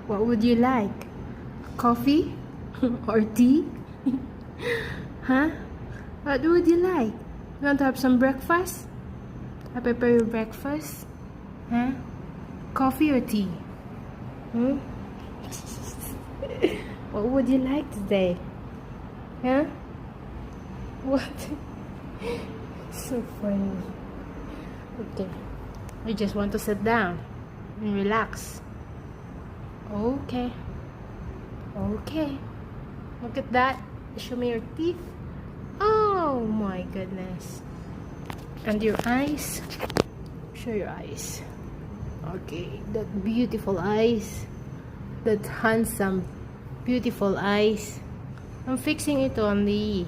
What would you like? Coffee or tea? Huh? What would you like? You want to have some breakfast? I prepare your breakfast? Huh? Coffee or tea? Hmm? What would you like today? Huh? What? So funny. Okay. I just want to sit down and relax. Okay. Okay. Look at that. Show me your teeth. Oh my goodness. And your eyes. Show your eyes. Okay. That beautiful eyes. That handsome, beautiful eyes. I'm fixing it on the